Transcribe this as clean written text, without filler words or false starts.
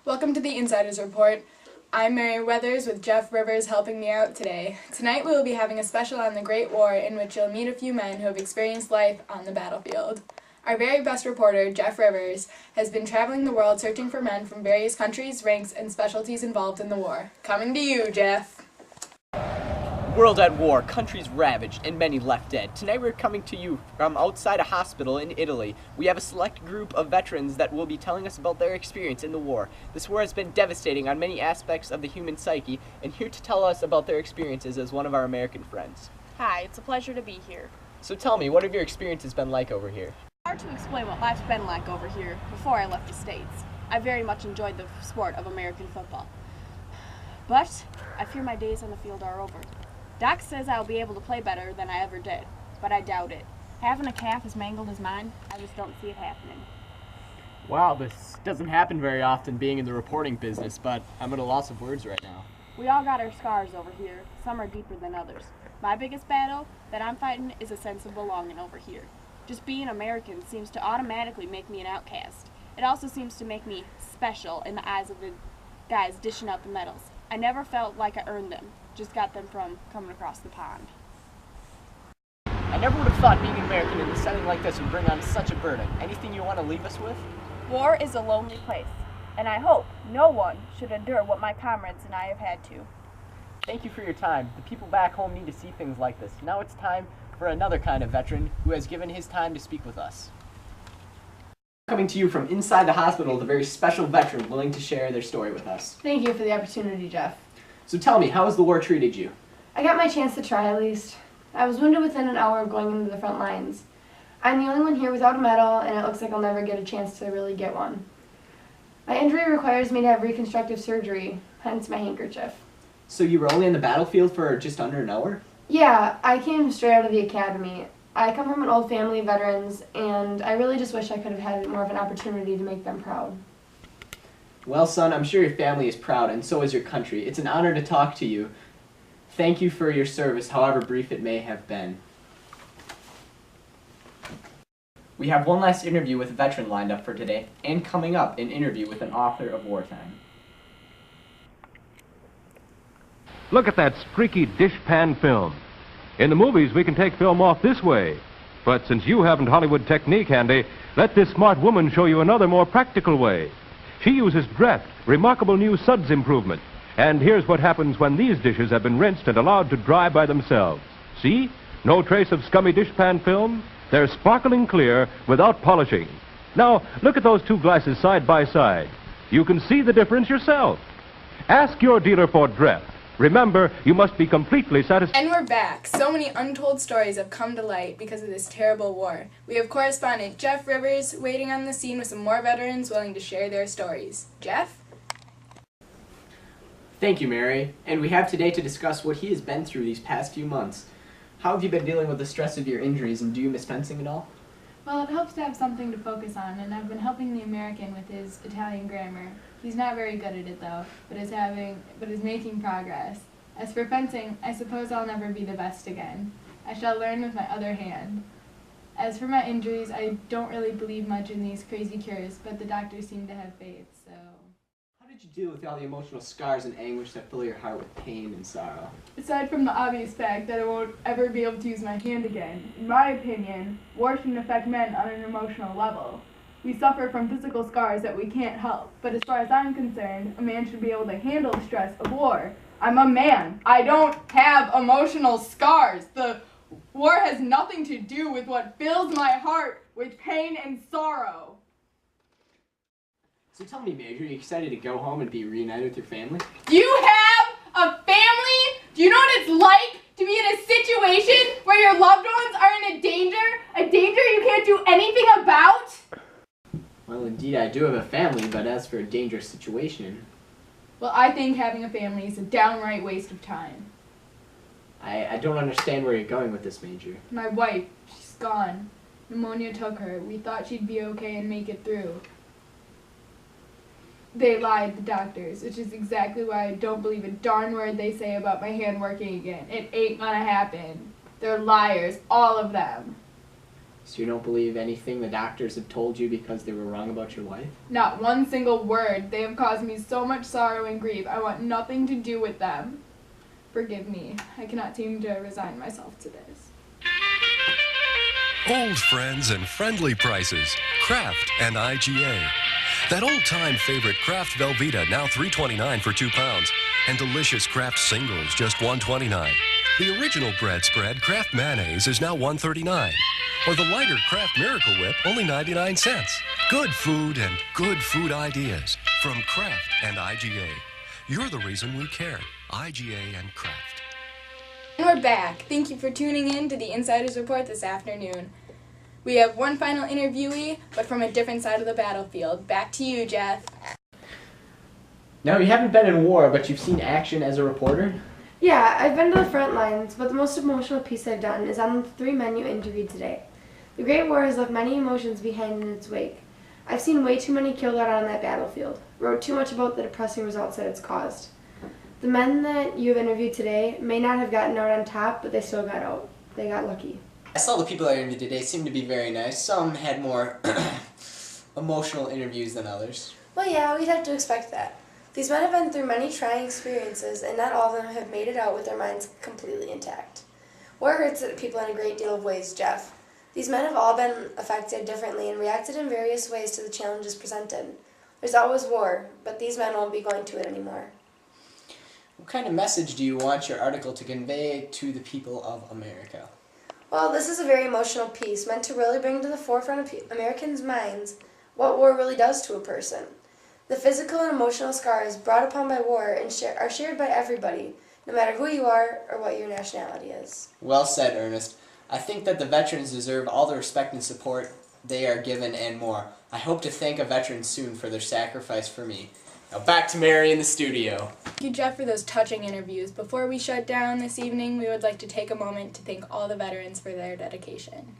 Welcome to the Insiders Report. I'm Mary Weathers with Jeff Rivers helping me out today. Tonight we will be having a special on the Great War in which you'll meet a few men who have experienced life on the battlefield. Our very best reporter, Jeff Rivers, has been traveling the world searching for men from various countries, ranks, and specialties involved in the war. Coming to you, Jeff. World at war, countries ravaged, and many left dead. Tonight we're coming to you from outside a hospital in Italy. We have a select group of veterans that will be telling us about their experience in the war. This war has been devastating on many aspects of the human psyche, and here to tell us about their experiences is one of our American friends. Hi, it's a pleasure to be here. So tell me, what have your experiences been like over here? Hard to explain what life's been like over here before I left the States. I very much enjoyed the sport of American football. But I fear my days on the field are over. Doc says I'll be able to play better than I ever did, but I doubt it. Having a calf as mangled as mine, I just don't see it happening. Wow, this doesn't happen very often being in the reporting business, but I'm at a loss of words right now. We all got our scars over here. Some are deeper than others. My biggest battle that I'm fighting is a sense of belonging over here. Just being American seems to automatically make me an outcast. It also seems to make me special in the eyes of the guys dishing out the medals. I never felt like I earned them. Just got them from coming across the pond. I never would have thought being American in a setting like this would bring on such a burden. Anything you want to leave us with? War is a lonely place, and I hope no one should endure what my comrades and I have had to. Thank you for your time. The people back home need to see things like this. Now it's time for another kind of veteran who has given his time to speak with us. Coming to you from inside the hospital, the very special veteran willing to share their story with us. Thank you for the opportunity, Jeff. So tell me, how has the war treated you? I got my chance to try at least. I was wounded within an hour of going into the front lines. I'm the only one here without a medal, and it looks like I'll never get a chance to really get one. My injury requires me to have reconstructive surgery, hence my handkerchief. So you were only in the battlefield for just under an hour? Yeah, I came straight out of the academy. I come from an old family of veterans, and I really just wish I could have had more of an opportunity to make them proud. Well, son, I'm sure your family is proud, and so is your country. It's an honor to talk to you. Thank you for your service, however brief it may have been. We have one last interview with a veteran lined up for today, and coming up, an interview with an author of wartime. Look at that streaky dishpan film. In the movies, we can take film off this way. But since you haven't Hollywood technique handy, let this smart woman show you another more practical way. She uses Dreft, remarkable new suds improvement. And here's what happens when these dishes have been rinsed and allowed to dry by themselves. See? No trace of scummy dishpan film. They're sparkling clear without polishing. Now, look at those two glasses side by side. You can see the difference yourself. Ask your dealer for Dreft. Remember, you must be completely satisfied. And we're back. So many untold stories have come to light because of this terrible war. We have correspondent Jeff Rivers waiting on the scene with some more veterans willing to share their stories. Jeff? Thank you, Mary. And we have today to discuss what he has been through these past few months. How have you been dealing with the stress of your injuries, and do you miss fencing at all? Well, it helps to have something to focus on, and I've been helping the American with his Italian grammar. He's not very good at it though, but is making progress. As for fencing, I suppose I'll never be the best again. I shall learn with my other hand. As for my injuries, I don't really believe much in these crazy cures, but the doctors seem to have faith, so... How did you deal with all the emotional scars and anguish that fill your heart with pain and sorrow? Aside from the obvious fact that I won't ever be able to use my hand again, in my opinion, war shouldn't affect men on an emotional level. We suffer from physical scars that we can't help, but as far as I'm concerned, a man should be able to handle the stress of war. I'm a man. I don't have emotional scars. The war has nothing to do with what fills my heart with pain and sorrow. So tell me, Major, are you excited to go home and be reunited with your family? Do you have a family? Do you know what it's like to be in a situation where your loved ones are in a danger you can't do anything about? Well, indeed, I do have a family, but as for a dangerous situation... Well, I think having a family is a downright waste of time. I don't understand where you're going with this, Major. My wife, she's gone. Pneumonia took her. We thought she'd be okay and make it through. They lied, the doctors, which is exactly why I don't believe a darn word they say about my hand working again. It ain't gonna happen. They're liars, all of them. So you don't believe anything the doctors have told you because they were wrong about your wife? Not one single word. They have caused me so much sorrow and grief. I want nothing to do with them. Forgive me. I cannot seem to resign myself to this. Old friends and friendly prices. Kraft and IGA. That old-time favorite Kraft Velveeta, now $3.29 for 2 pounds. And delicious Kraft singles, just $1.29. The original bread spread Kraft mayonnaise is now $1.39. Or the lighter Kraft Miracle Whip, only 99 cents. Good food and good food ideas from Kraft and IGA. You're the reason we care. IGA and Kraft. And we're back. Thank you for tuning in to the Insiders Report this afternoon. We have one final interviewee, but from a different side of the battlefield. Back to you, Jeff. Now, you haven't been in war, but you've seen action as a reporter? Yeah, I've been to the front lines, but the most emotional piece I've done is on the 3 men you interviewed today. The Great War has left many emotions behind in its wake. I've seen way too many killed out on that battlefield, wrote too much about the depressing results that it's caused. The men that you have interviewed today may not have gotten out on top, but they still got out. They got lucky. I saw the people I interviewed today seemed to be very nice. Some had more emotional interviews than others. Well, yeah, we'd have to expect that. These men have been through many trying experiences, and not all of them have made it out with their minds completely intact. War hurts people in a great deal of ways, Jeff. These men have all been affected differently and reacted in various ways to the challenges presented. There's always war, but these men won't be going to it anymore. What kind of message do you want your article to convey to the people of America? Well, this is a very emotional piece meant to really bring to the forefront of Americans' minds what war really does to a person. The physical and emotional scars brought upon by war are shared by everybody, no matter who you are or what your nationality is. Well said, Ernest. I think that the veterans deserve all the respect and support they are given and more. I hope to thank a veteran soon for their sacrifice for me. Now back to Mary in the studio. Thank you, Jeff, for those touching interviews. Before we shut down this evening, we would like to take a moment to thank all the veterans for their dedication.